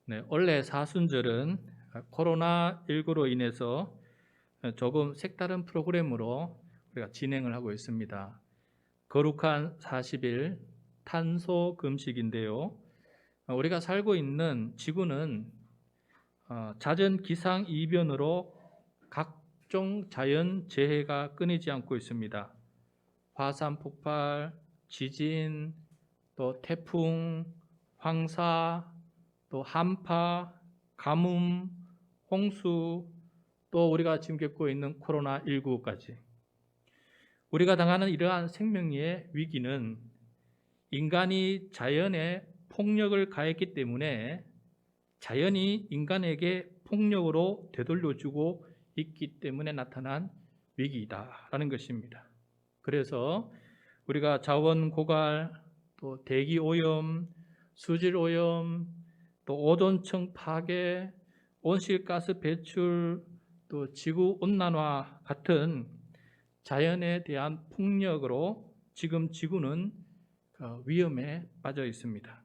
네, 원래 사순절은 코로나19로 인해서 조금 색다른 프로그램으로 우리가 진행을 하고 있습니다. 거룩한 40일 탄소 금식인데요. 우리가 살고 있는 지구는 잦은 기상 이변으로 각종 자연 재해가 끊이지 않고 있습니다. 화산 폭발, 지진, 또 태풍, 황사, 또 한파, 가뭄, 홍수, 또 우리가 지금 겪고 있는 코로나19까지 우리가 당하는 이러한 생명의 위기는 인간이 자연에 폭력을 가했기 때문에 자연이 인간에게 폭력으로 되돌려주고 있기 때문에 나타난 위기이다라는 것입니다. 그래서 우리가 자원 고갈, 또 대기 오염, 수질 오염, 또 오존층 파괴, 온실가스 배출, 또 지구 온난화 같은 자연에 대한 폭력으로 지금 지구는 위험에 빠져 있습니다.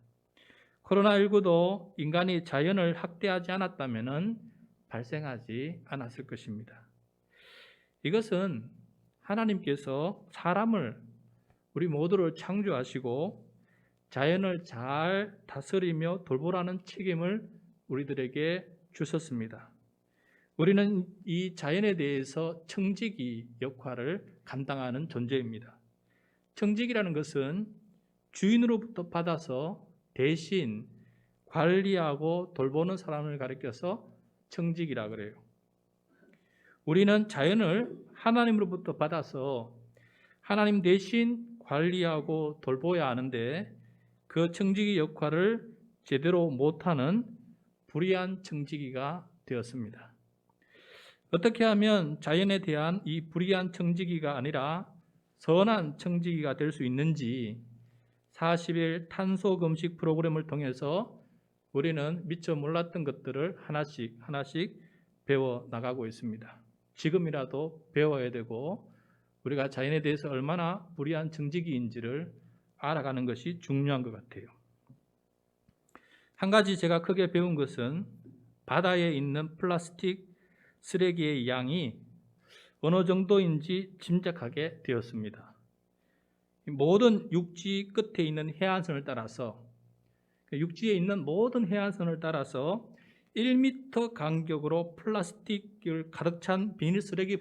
코로나19도 인간이 자연을 학대하지 않았다면 발생하지 않았을 것입니다. 이것은 하나님께서 사람을, 우리 모두를 창조하시고 자연을 잘 다스리며 돌보라는 책임을 우리들에게 주셨습니다. 우리는 이 자연에 대해서 청지기 역할을 감당하는 존재입니다. 청지기라는 것은 주인으로부터 받아서 대신 관리하고 돌보는 사람을 가리켜서 청지기라 그래요. 우리는 자연을 하나님으로부터 받아서 하나님 대신 관리하고 돌보아야 하는데 그 청지기 역할을 제대로 못하는 불의한 청지기가 되었습니다. 어떻게 하면 자연에 대한 이 불의한 청지기가 아니라 선한 청지기가 될 수 있는지 40일 탄소 금식 프로그램을 통해서 우리는 미처 몰랐던 것들을 하나씩 배워 나가고 있습니다. 지금이라도 배워야 되고 우리가 자연에 대해서 얼마나 불의한 청지기인지를 알아가는 것이 중요한 것 같아요. 한 가지 제가 크게 배운 것은 바다에 있는 플라스틱 쓰레기의 양이 어느 정도인지 짐작하게 되었습니다. 모든 육지 끝에 있는 해안선을 따라서 육지에 있는 모든 해안선을 따라서 1m 간격으로 플라스틱을 가득 찬 비닐 쓰레기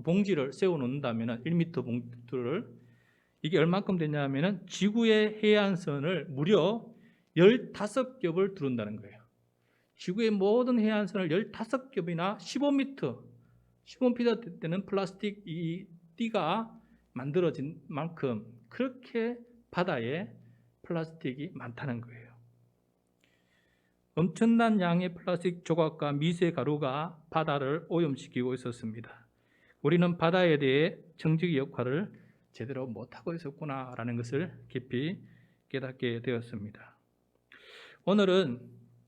봉지를 세워 놓는다면 1m 봉투를 이게 얼마큼 되냐면은 지구의 해안선을 무려 15겹을 두른다는 거예요. 지구의 모든 해안선을 15겹이나 15m 되는 플라스틱 이 띠가 만들어진 만큼 그렇게 바다에 플라스틱이 많다는 거예요. 엄청난 양의 플라스틱 조각과 미세 가루가 바다를 오염시키고 있었습니다. 우리는 바다에 대해 청지기 역할을 제대로 못하고 있었구나라는 것을 깊이 깨닫게 되었습니다. 오늘은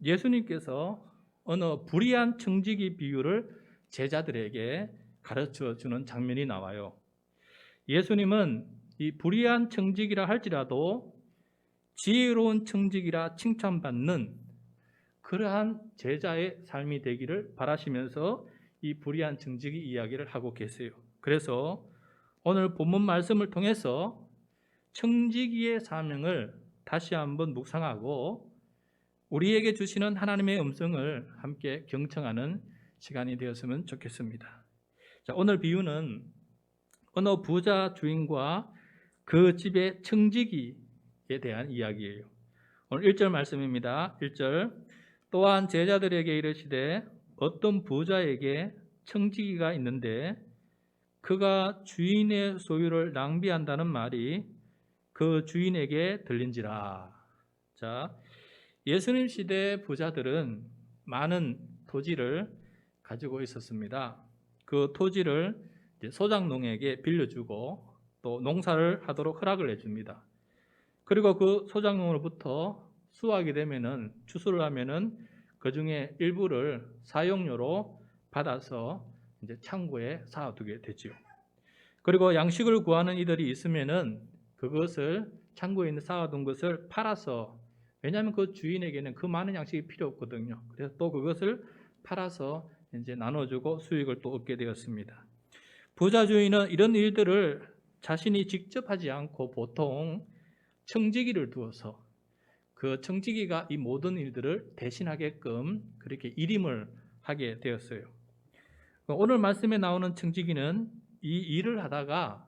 예수님께서 어느 불의한 청지기 비유를 제자들에게 가르쳐 주는 장면이 나와요. 예수님은 이 불의한 청지기라 할지라도 지혜로운 청지기라 칭찬받는 그러한 제자의 삶이 되기를 바라시면서 이 불의한 청지기 이야기를 하고 계세요. 그래서 오늘 본문 말씀을 통해서 청지기의 사명을 다시 한번 묵상하고 우리에게 주시는 하나님의 음성을 함께 경청하는 시간이 되었으면 좋겠습니다. 자, 오늘 비유는 어느 부자 주인과 그 집의 청지기에 대한 이야기예요. 오늘 1절 말씀입니다. 1절 또한 제자들에게 이르시되 어떤 부자에게 청지기가 있는데 그가 주인의 소유를 낭비한다는 말이 그 주인에게 들린지라. 자, 예수님 시대 부자들은 많은 토지를 가지고 있었습니다. 그 토지를 소작농에게 빌려주고 또 농사를 하도록 허락을 해줍니다. 그리고 그 소작농으로부터 수확이 되면은 추수를 하면은 그 중에 일부를 사용료로 받아서 이제 창고에 쌓아두게 되죠. 그리고 양식을 구하는 이들이 있으면은 그것을 창고에 있는 쌓아둔 것을 팔아서 왜냐하면 그 주인에게는 그 많은 양식이 필요 없거든요. 그래서 또 그것을 팔아서 이제 나눠주고 수익을 또 얻게 되었습니다. 부자 주인은 이런 일들을 자신이 직접 하지 않고 보통 청지기를 두어서 그 청지기가 이 모든 일들을 대신하게끔 그렇게 일임을 하게 되었어요. 오늘 말씀에 나오는 청지기는 이 일을 하다가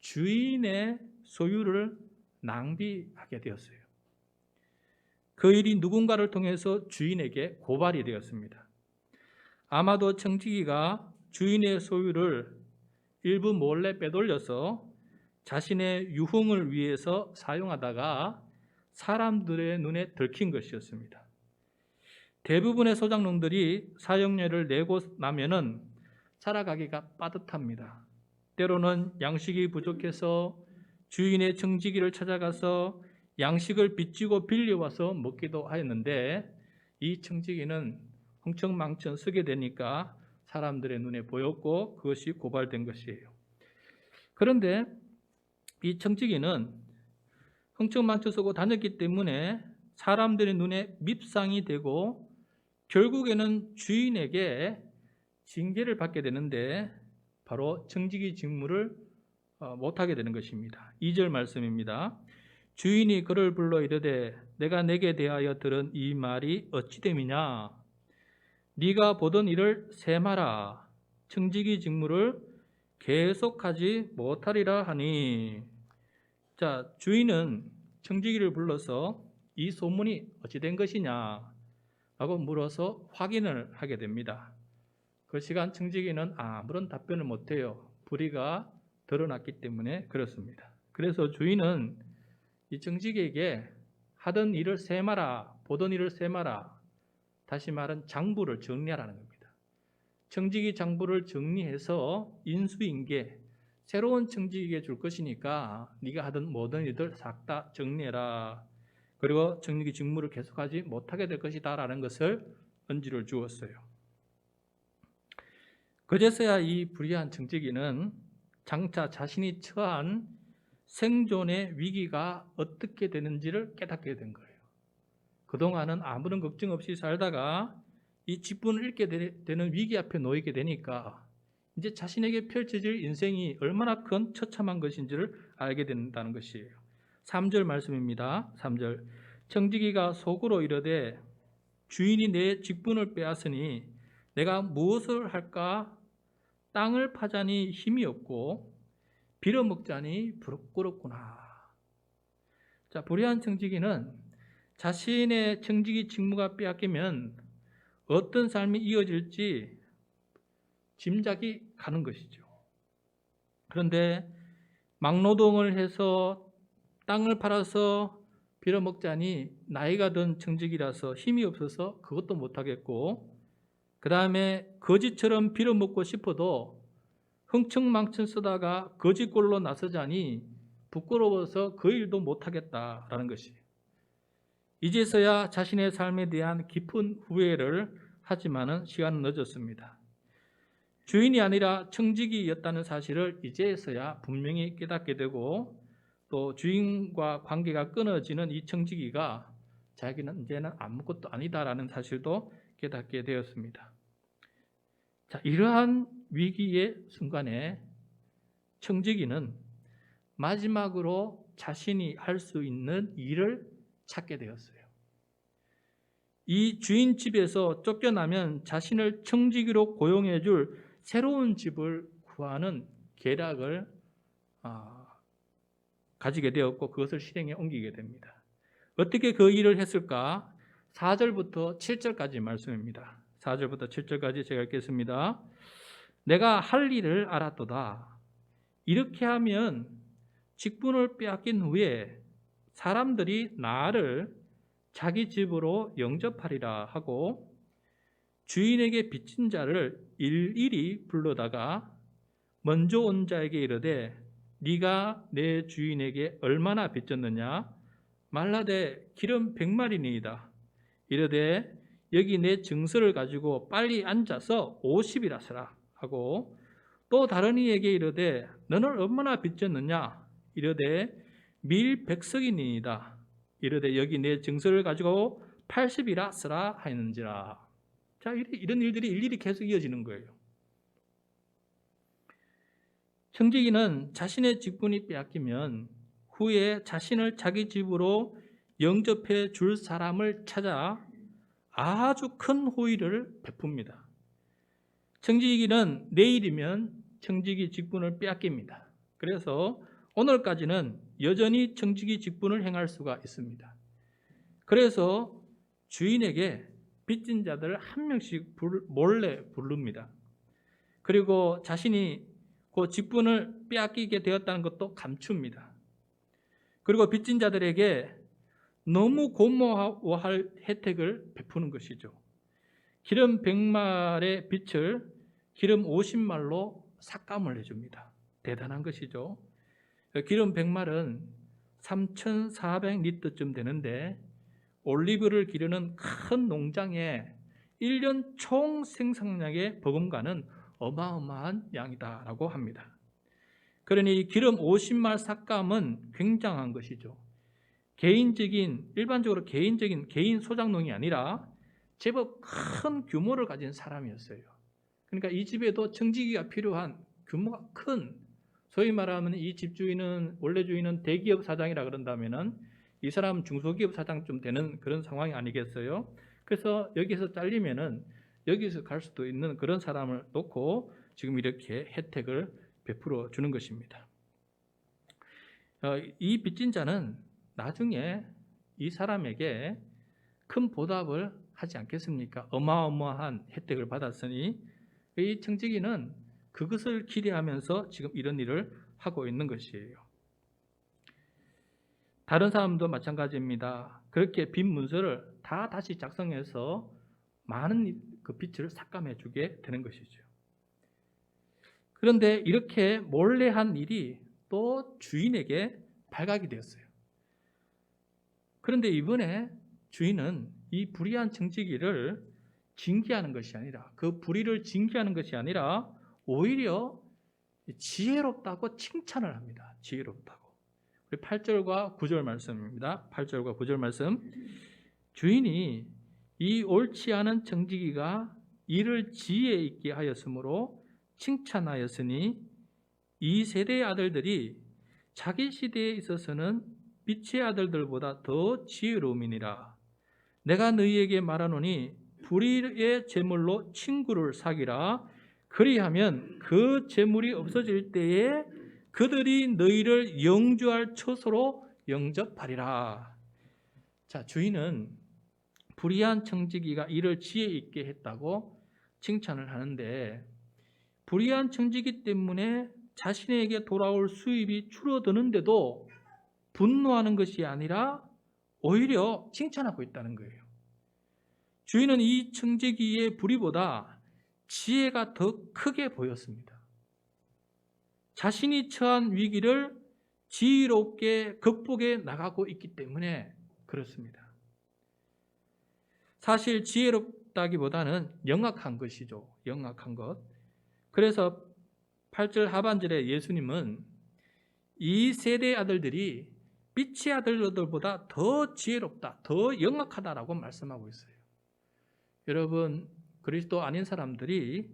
주인의 소유를 낭비하게 되었어요. 그 일이 누군가를 통해서 주인에게 고발이 되었습니다. 아마도 청지기가 주인의 소유를 일부 몰래 빼돌려서 자신의 유흥을 위해서 사용하다가 사람들의 눈에 들킨 것이었습니다. 대부분의 소장농들이 사용료를 내고 나면은 살아가기가 빠듯합니다. 때로는 양식이 부족해서 주인의 청지기를 찾아가서 양식을 빚지고 빌려와서 먹기도 하였는데 이 청지기는 흥청망청 쓰게 되니까 사람들의 눈에 보였고 그것이 고발된 것이에요. 그런데 이 청지기는 흥청망청 쓰고 다녔기 때문에 사람들의 눈에 밉상이 되고 결국에는 주인에게 징계를 받게 되는데 바로 청지기 직무를 못하게 되는 것입니다. 2절 말씀입니다. 주인이 그를 불러 이르되 내가 내게 대하여 들은 이 말이 어찌 됨이냐? 네가 보던 일을 세마라. 청지기 직무를 계속하지 못하리라 하니. 자, 주인은 청지기를 불러서 이 소문이 어찌 된 것이냐 라고 물어서 확인을 하게 됩니다. 그 시간 청지기는 아무런 답변을 못해요. 불의가 드러났기 때문에 그렇습니다. 그래서 주인은 이 청지기에게 하던 일을 세마라, 보던 일을 세마라, 다시 말은 장부를 정리하라는 겁니다. 청지기 장부를 정리해서 인수인계, 새로운 청지기에게 줄 것이니까 네가 하던 모든 일들 싹 다 정리해라. 그리고 청지기 직무를 계속하지 못하게 될 것이다 라는 것을 언지를 주었어요. 그제서야 이 불의한 청지기는 장차 자신이 처한 생존의 위기가 어떻게 되는지를 깨닫게 된 거예요. 그동안은 아무런 걱정 없이 살다가 이 직분을 잃게 되는 위기 앞에 놓이게 되니까 이제 자신에게 펼쳐질 인생이 얼마나 큰 처참한 것인지를 알게 된다는 것이에요. 3절 말씀입니다. 3절 청지기가 속으로 이르되 주인이 내 직분을 빼앗으니 내가 무엇을 할까? 땅을 파자니 힘이 없고 빌어먹자니 부끄럽구나. 자, 불의한 청지기는 자신의 청지기 직무가 빼앗기면 어떤 삶이 이어질지 짐작이 가는 것이죠. 그런데 막노동을 해서 땅을 팔아서 빌어먹자니 나이가 든 청지기라서 힘이 없어서 그것도 못하겠고 그 다음에 거지처럼 빌어먹고 싶어도 흥청망청 쓰다가 거지꼴로 나서자니 부끄러워서 그 일도 못하겠다라는 것이에요. 이제서야 자신의 삶에 대한 깊은 후회를 하지만은 시간은 늦었습니다. 주인이 아니라 청지기였다는 사실을 이제서야 분명히 깨닫게 되고 또 주인과 관계가 끊어지는 이 청지기가 자기는 이제는 아무것도 아니다라는 사실도 깨닫게 되었습니다. 자, 이러한 위기의 순간에 청지기는 마지막으로 자신이 할 수 있는 일을 찾게 되었어요. 이 주인 집에서 쫓겨나면 자신을 청지기로 고용해 줄 새로운 집을 구하는 계략을 가지게 되었고 그것을 실행에 옮기게 됩니다. 어떻게 그 일을 했을까? 4절부터 7절까지 말씀입니다. 4절부터 7절까지 제가 읽겠습니다. 내가 할 일을 알았도다. 이렇게 하면 직분을 빼앗긴 후에 사람들이 나를 자기 집으로 영접하리라 하고 주인에게 빚진 자를 일일이 불러다가 먼저 온 자에게 이르되 네가 내 주인에게 얼마나 빚졌느냐? 말라되 기름 100마리니이다. 이르되 여기 내 증서를 가지고 빨리 앉아서 50이라 쓰라 하고 또 다른 이에게 이르되 너는 얼마나 빚졌느냐? 이르되 밀 100석이니이다. 이르되 여기 내 증서를 가지고 80이라 쓰라 하였는지라. 자, 이런 일들이 일일이 계속 이어지는 거예요. 청지기는 자신의 직분이 빼앗기면 후에 자신을 자기 집으로 영접해 줄 사람을 찾아 아주 큰 호의를 베풉니다. 청지기는 내일이면 청지기 직분을 빼앗깁니다. 그래서 오늘까지는 여전히 청지기 직분을 행할 수가 있습니다. 그래서 주인에게 빚진 자들을 한 명씩 몰래 부릅니다. 그리고 자신이 그 직분을 빼앗기게 되었다는 것도 감춥니다. 그리고 빚진 자들에게 너무 고마워할 혜택을 베푸는 것이죠. 기름 100말의 빚을 기름 50말로 삭감을 해줍니다. 대단한 것이죠. 기름 100말은 3,400리터쯤 되는데 올리브를 기르는 큰 농장에 1년 총 생산량의 버금가는 어마어마한 양이다라고 합니다. 그러니 기름 50말 삭감은 굉장한 것이죠. 일반적으로 개인 소작농이 아니라 제법 큰 규모를 가진 사람이었어요. 그러니까 이 집에도 청지기가 필요한 규모가 큰, 소위 말하면 이 집주인은, 원래 주인은 대기업 사장이라 그런다면은 이 사람은 중소기업 사장 좀 되는 그런 상황이 아니겠어요? 그래서 여기서 잘리면은 여기서 갈 수도 있는 그런 사람을 놓고 지금 이렇게 혜택을 베풀어 주는 것입니다. 이 빚진 자는 나중에 이 사람에게 큰 보답을 하지 않겠습니까? 어마어마한 혜택을 받았으니 이 청지기는 그것을 기대하면서 지금 이런 일을 하고 있는 것이에요. 다른 사람도 마찬가지입니다. 그렇게 빚 문서를 다 다시 작성해서 많은 그 빚을 삭감해 주게 되는 것이죠. 그런데 이렇게 몰래 한 일이 또 주인에게 발각이 되었어요. 그런데 이번에 주인은 이 불의한 청지기를 징계하는 것이 아니라, 그 불의를 징계하는 것이 아니라 오히려 지혜롭다고 칭찬을 합니다. 지혜롭다고. 8절과 9절 말씀입니다. 8절과 9절 말씀. 주인이 이 옳지 않은 청지기가 이를 지혜 있게 하였으므로 칭찬하였으니 이 세대의 아들들이 자기 시대에 있어서는 빛의 아들들보다 더 지혜로움이니라. 내가 너희에게 말하노니 불의의 재물로 친구를 사귀라. 그리하면 그 재물이 없어질 때에 그들이 너희를 영주할 처소로 영접하리라. 자, 주인은 불의한 청지기가 이를 지혜 있게 했다고 칭찬을 하는데, 불의한 청지기 때문에 자신에게 돌아올 수입이 줄어드는데도 분노하는 것이 아니라 오히려 칭찬하고 있다는 거예요. 주인은 이 청지기의 불의보다 지혜가 더 크게 보였습니다. 자신이 처한 위기를 지혜롭게 극복해 나가고 있기 때문에 그렇습니다. 사실 지혜롭다기보다는 영악한 것이죠. 영악한 것. 그래서 8절 하반절에 예수님은 이 세대의 아들들이 빛의 아들들보다 더 지혜롭다, 더 영악하다라고 말씀하고 있어요. 여러분, 그리스도 아닌 사람들이,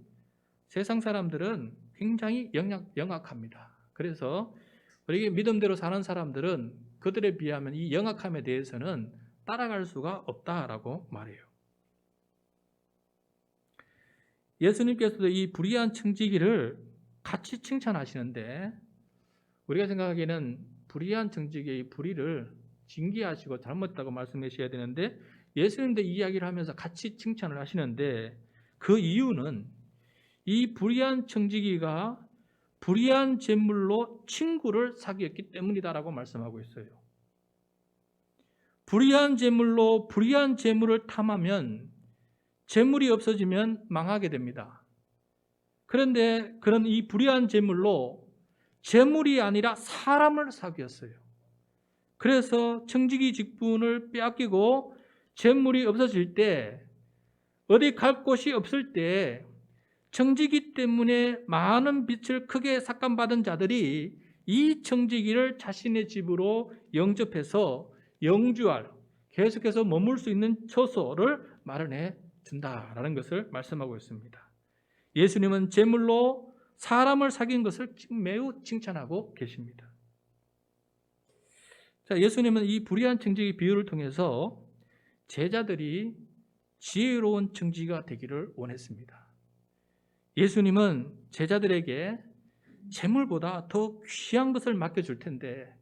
세상 사람들은 굉장히 영악합니다. 그래서 우리 믿음대로 사는 사람들은 그들에 비하면 이 영악함에 대해서는 따라갈 수가 없다라고 말해요. 예수님께서도 이 불의한 청지기를 같이 칭찬하시는데, 우리가 생각하기에는 불의한 청지기의 불의를 징계하시고 잘못했다고 말씀하셔야 되는데, 예수님도 이야기를 하면서 같이 칭찬을 하시는데, 그 이유는 이 불의한 청지기가 불의한 재물로 친구를 사귀었기 때문이다라고 말씀하고 있어요. 불의한 재물로 불의한 재물을 탐하면 재물이 없어지면 망하게 됩니다. 그런데 그런 이 불의한 재물로 재물이 아니라 사람을 사귀었어요. 그래서 청지기 직분을 빼앗기고 재물이 없어질 때, 어디 갈 곳이 없을 때 청지기 때문에 많은 빚을 크게 삭감받은 자들이 이 청지기를 자신의 집으로 영접해서 영주할, 계속해서 머물 수 있는 처소를 마련해 준다라는 것을 말씀하고 있습니다. 예수님은 제물로 사람을 사귄 것을 매우 칭찬하고 계십니다. 자, 예수님은 이 불의한 청지기 비유를 통해서 제자들이 지혜로운 청지기가 되기를 원했습니다. 예수님은 제자들에게 재물보다 더 귀한 것을 맡겨줄 텐데,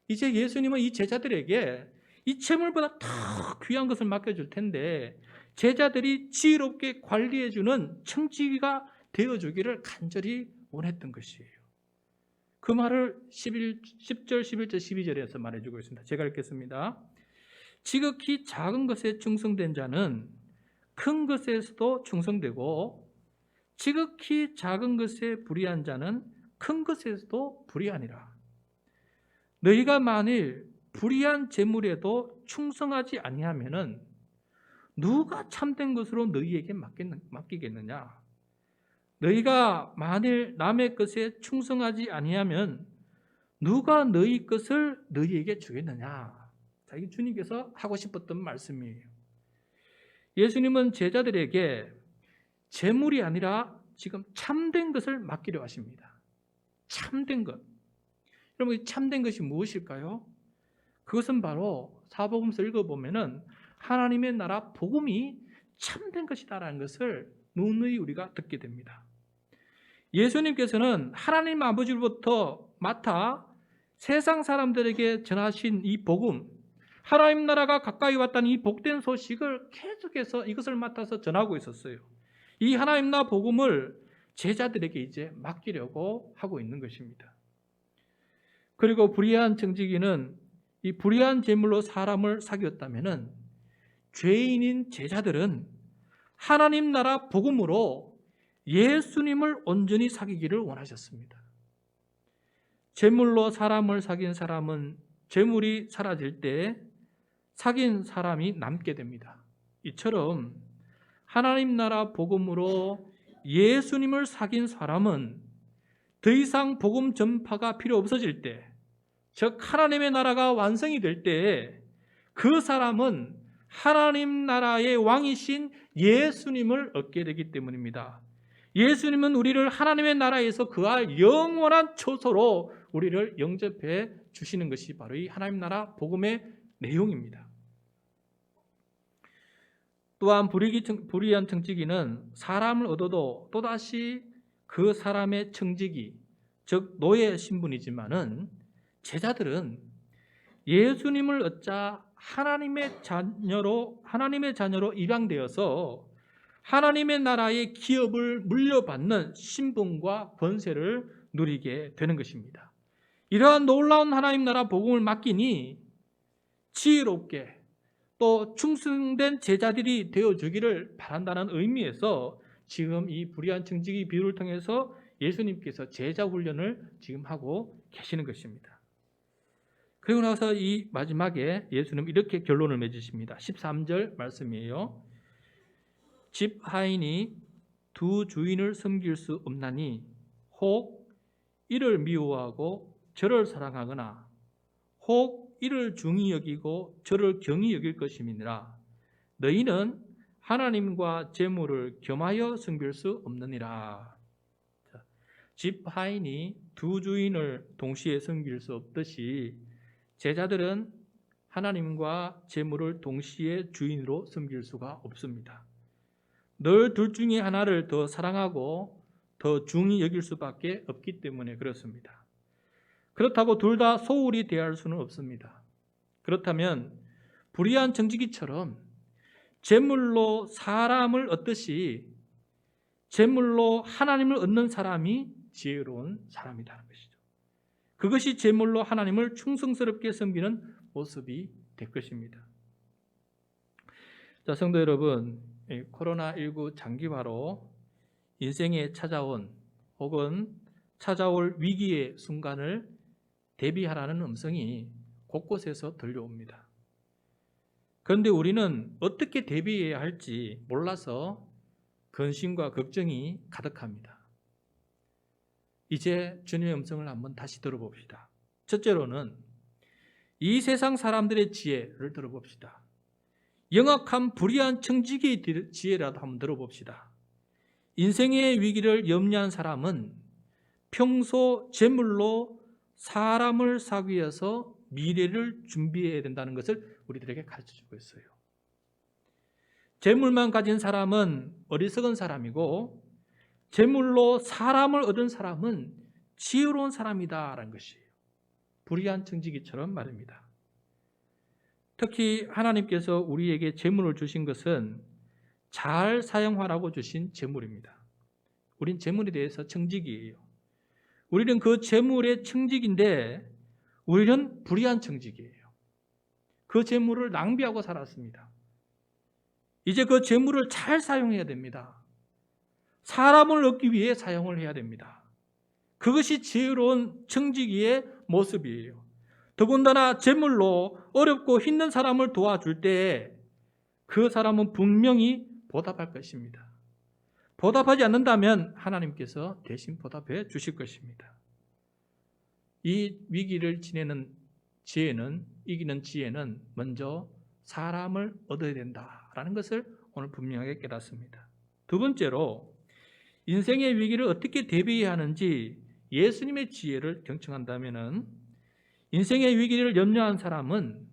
이제 예수님은 이 제자들에게 이 재물보다 더 귀한 것을 맡겨줄 텐데 제자들이 지혜롭게 관리해주는 청지기가 되어주기를 간절히 원했던 것이에요. 그 말을 10절, 11절, 12절에서 말해주고 있습니다. 제가 읽겠습니다. 지극히 작은 것에 충성된 자는 큰 것에서도 충성되고 지극히 작은 것에 불의한 자는 큰 것에서도 불의하니라. 너희가 만일 불의한 재물에도 충성하지 아니하면은 누가 참된 것으로 너희에게 맡기겠느냐? 너희가 만일 남의 것에 충성하지 아니하면 누가 너희 것을 너희에게 주겠느냐? 자, 이게 주님께서 하고 싶었던 말씀이에요. 예수님은 제자들에게 재물이 아니라 지금 참된 것을 맡기려 하십니다. 참된 것. 여러분, 참된 것이 무엇일까요? 그것은 바로 사복음서 읽어보면은 하나님의 나라 복음이 참된 것이다라는 것을 누누이 우리가 듣게 됩니다. 예수님께서는 하나님 아버지로부터 맡아 세상 사람들에게 전하신 이 복음, 하나님 나라가 가까이 왔다는 이 복된 소식을 계속해서 이것을 맡아서 전하고 있었어요. 이 하나님 나라 복음을 제자들에게 이제 맡기려고 하고 있는 것입니다. 그리고 불의한 청지기는 이 불의한 제물로 사람을 사귀었다면은 죄인인 제자들은 하나님 나라 복음으로 예수님을 온전히 사귀기를 원하셨습니다. 제물로 사람을 사귄 사람은 제물이 사라질 때 사귄 사람이 남게 됩니다. 이처럼 하나님 나라 복음으로 예수님을 사귄 사람은 더 이상 복음 전파가 필요 없어질 때, 즉 하나님의 나라가 완성이 될 때 그 사람은 하나님 나라의 왕이신 예수님을 얻게 되기 때문입니다. 예수님은 우리를 하나님의 나라에서 그할 영원한 처소로 우리를 영접해 주시는 것이 바로 이 하나님 나라 복음의 내용입니다. 또한 불의한 청지기는 사람을 얻어도 또다시 그 사람의 청지기, 즉 노예 신분이지만은 제자들은 예수님을 얻자 하나님의 자녀로 입양되어서 하나님의 나라의 기업을 물려받는 신분과 권세를 누리게 되는 것입니다. 이러한 놀라운 하나님 나라 복음을 맡기니 지혜롭게 또 충성된 제자들이 되어주기를 바란다는 의미에서 지금 이 불의한 청지기 비유를 통해서 예수님께서 제자 훈련을 지금 하고 계시는 것입니다. 그리고 나서 이 마지막에 예수님 이렇게 결론을 맺으십니다. 13절 말씀이에요. 집 하인이 두 주인을 섬길 수 없나니 혹 이를 미워하고 저를 사랑하거나 혹 이를 중히 여기고 저를 경히 여길 것임이니라. 너희는 하나님과 재물을 겸하여 섬길 수 없느니라. 집 하인이 두 주인을 동시에 섬길 수 없듯이 제자들은 하나님과 재물을 동시에 주인으로 섬길 수가 없습니다. 늘 둘 중에 하나를 더 사랑하고 더 중히 여길 수밖에 없기 때문에 그렇습니다. 그렇다고 둘 다 소홀히 대할 수는 없습니다. 그렇다면 불의한 청지기처럼 재물로 사람을 얻듯이 재물로 하나님을 얻는 사람이 지혜로운 사람이라는 것이죠. 그것이 재물로 하나님을 충성스럽게 섬기는 모습이 될 것입니다. 자, 성도 여러분, 코로나19 장기화로 인생에 찾아온 혹은 찾아올 위기의 순간을 대비하라는 음성이 곳곳에서 들려옵니다. 그런데 우리는 어떻게 대비해야 할지 몰라서 근심과 걱정이 가득합니다. 이제 주님의 음성을 한번 다시 들어봅시다. 첫째로는 이 세상 사람들의 지혜를 들어봅시다. 영악한 불의한 청지기의 지혜라도 한번 들어봅시다. 인생의 위기를 염려한 사람은 평소 재물로 사람을 사기 위해서 미래를 준비해야 된다는 것을 우리들에게 가르쳐주고 있어요. 재물만 가진 사람은 어리석은 사람이고 재물로 사람을 얻은 사람은 지혜로운 사람이다라는 것이에요. 불의한 청지기처럼 말입니다. 특히 하나님께서 우리에게 재물을 주신 것은 잘 사용하라고 주신 재물입니다. 우린 재물에 대해서 청지기예요. 우리는 그 재물의 청지기인데 우리는 불의한 청지기예요. 그 재물을 낭비하고 살았습니다. 이제 그 재물을 잘 사용해야 됩니다. 사람을 얻기 위해 사용을 해야 됩니다. 그것이 지혜로운 청지기의 모습이에요. 더군다나 재물로 어렵고 힘든 사람을 도와줄 때 그 사람은 분명히 보답할 것입니다. 보답하지 않는다면 하나님께서 대신 보답해 주실 것입니다. 이 위기를 지내는 지혜는, 이기는 지혜는 먼저 사람을 얻어야 된다라는 것을 오늘 분명하게 깨닫습니다. 두 번째로 인생의 위기를 어떻게 대비해야 하는지 예수님의 지혜를 경청한다면 인생의 위기를 염려한 사람은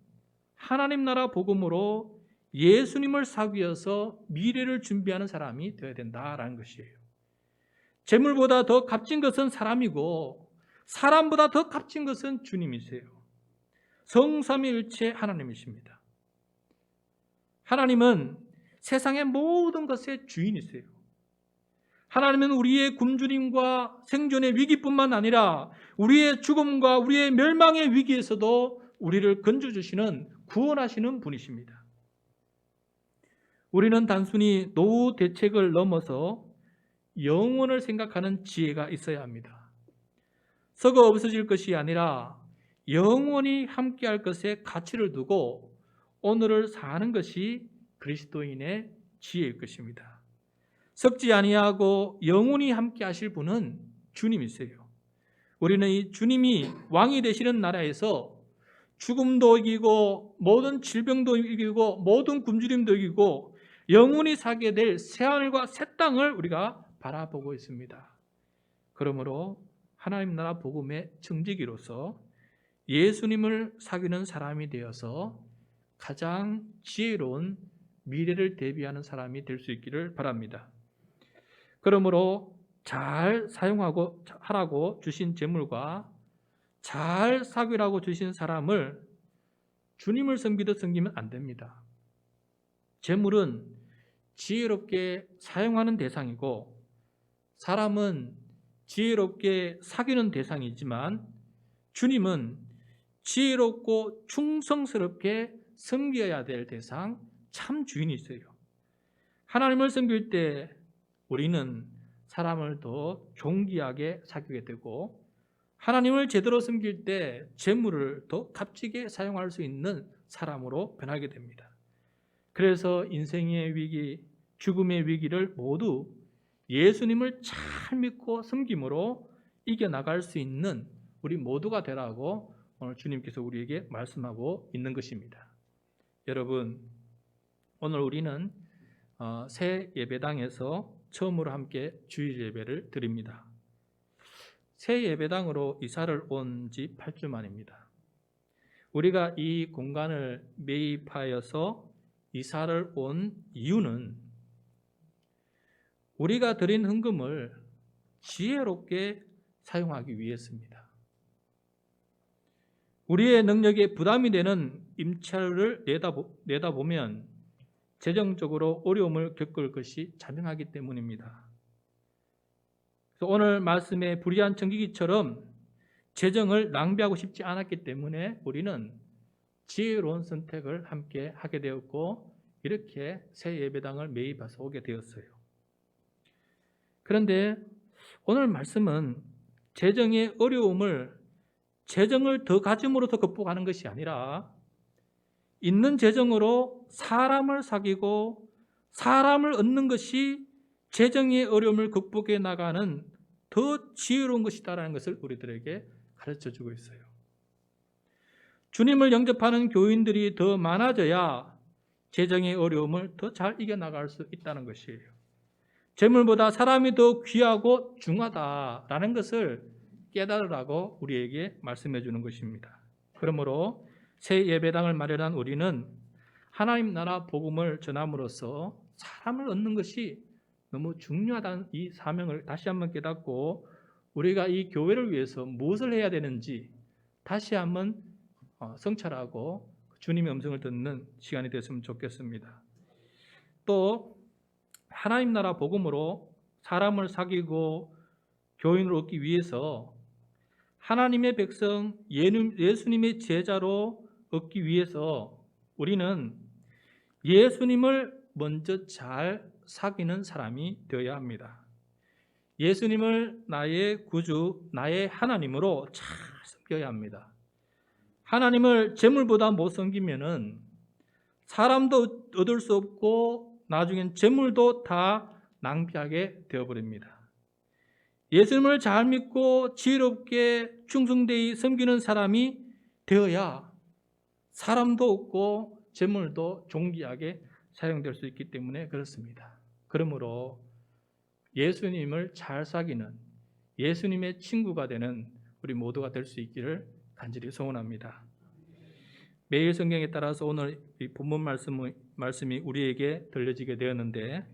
하나님 나라 복음으로 예수님을 사기 위해서 미래를 준비하는 사람이 되어야 된다라는 것이에요. 재물보다 더 값진 것은 사람이고 사람보다 더 값진 것은 주님이세요. 성삼위일체 하나님이십니다. 하나님은 세상의 모든 것의 주인이세요. 하나님은 우리의 굶주림과 생존의 위기뿐만 아니라 우리의 죽음과 우리의 멸망의 위기에서도 우리를 건져주시는 구원하시는 분이십니다. 우리는 단순히 노후 대책을 넘어서 영원을 생각하는 지혜가 있어야 합니다. 썩어 없어질 것이 아니라 영원히 함께할 것에 가치를 두고 오늘을 사는 것이 그리스도인의 지혜일 것입니다. 썩지 아니하고 영원히 함께하실 분은 주님이세요. 우리는 이 주님이 왕이 되시는 나라에서 죽음도 이기고 모든 질병도 이기고 모든 굶주림도 이기고 영원히 살게 될 새하늘과 새 땅을 우리가 바라보고 있습니다. 그러므로 하나님 나라 복음의 청지기로서 예수님을 사귀는 사람이 되어서 가장 지혜로운 미래를 대비하는 사람이 될 수 있기를 바랍니다. 그러므로 잘 사용하고 하라고 주신 재물과 잘 사귀라고 주신 사람을 주님을 섬기듯 섬기면 안 됩니다. 재물은 지혜롭게 사용하는 대상이고 사람은 지혜롭게 사귀는 대상이지만 주님은 지혜롭고 충성스럽게 섬겨야 될 대상, 참 주인이세요. 하나님을 섬길 때 우리는 사람을 더 존귀하게 사귀게 되고 하나님을 제대로 섬길 때 재물을 더 값지게 사용할 수 있는 사람으로 변하게 됩니다. 그래서 인생의 위기, 죽음의 위기를 모두 예수님을 잘 믿고 섬김으로 이겨나갈 수 있는 우리 모두가 되라고 오늘 주님께서 우리에게 말씀하고 있는 것입니다. 여러분, 오늘 우리는 새 예배당에서 처음으로 함께 주일 예배를 드립니다. 새 예배당으로 이사를 온 지 8주 만입니다. 우리가 이 공간을 매입하여서 이사를 온 이유는 우리가 드린 헌금을 지혜롭게 사용하기 위해서입니다. 우리의 능력에 부담이 되는 임차료를 내다보면 재정적으로 어려움을 겪을 것이 자명하기 때문입니다. 그래서 오늘 말씀의 불의한 청지기처럼 재정을 낭비하고 싶지 않았기 때문에 우리는 지혜로운 선택을 함께 하게 되었고 이렇게 새 예배당을 매입해서 오게 되었어요. 그런데 오늘 말씀은 재정의 어려움을 재정을 더 가짐으로써 극복하는 것이 아니라 있는 재정으로 사람을 사귀고 사람을 얻는 것이 재정의 어려움을 극복해 나가는 더 지혜로운 것이다라는 것을 우리들에게 가르쳐주고 있어요. 주님을 영접하는 교인들이 더 많아져야 재정의 어려움을 더 잘 이겨나갈 수 있다는 것이에요. 재물보다 사람이 더 귀하고 중하다라는 것을 깨달으라고 우리에게 말씀해 주는 것입니다. 그러므로 새 예배당을 마련한 우리는 하나님 나라 복음을 전함으로써 사람을 얻는 것이 너무 중요하다는 이 사명을 다시 한번 깨닫고 우리가 이 교회를 위해서 무엇을 해야 되는지 다시 한번 성찰하고 주님의 음성을 듣는 시간이 됐으면 좋겠습니다. 또 하나님 나라 복음으로 사람을 사귀고 교인을 얻기 위해서 하나님의 백성 예수님의 제자로 얻기 위해서 우리는 예수님을 먼저 잘 사귀는 사람이 되어야 합니다. 예수님을 나의 구주, 나의 하나님으로 잘 섬겨야 합니다. 하나님을 재물보다 못 섬기면은 사람도 얻을 수 없고 나중엔 재물도 다 낭비하게 되어버립니다. 예수님을 잘 믿고 지혜롭게 충성되이 섬기는 사람이 되어야 사람도 없고 재물도 존귀하게 사용될 수 있기 때문에 그렇습니다. 그러므로 예수님을 잘 사귀는 예수님의 친구가 되는 우리 모두가 될 수 있기를 간절히 소원합니다. 매일 성경에 따라서 오늘 이 본문 말씀이 우리에게 들려지게 되었는데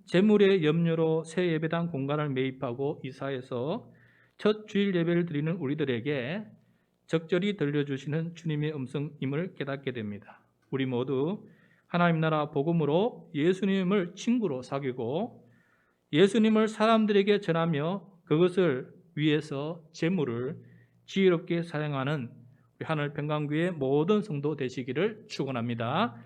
재물의 염려로 새 예배당 공간을 매입하고 이사해서 첫 주일 예배를 드리는 우리들에게 적절히 들려주시는 주님의 음성임을 깨닫게 됩니다. 우리 모두 하나님 나라 복음으로 예수님을 친구로 사귀고 예수님을 사람들에게 전하며 그것을 위해서 재물을 지혜롭게 사용하는 우리 하늘 평강교회 모든 성도 되시기를 축원합니다.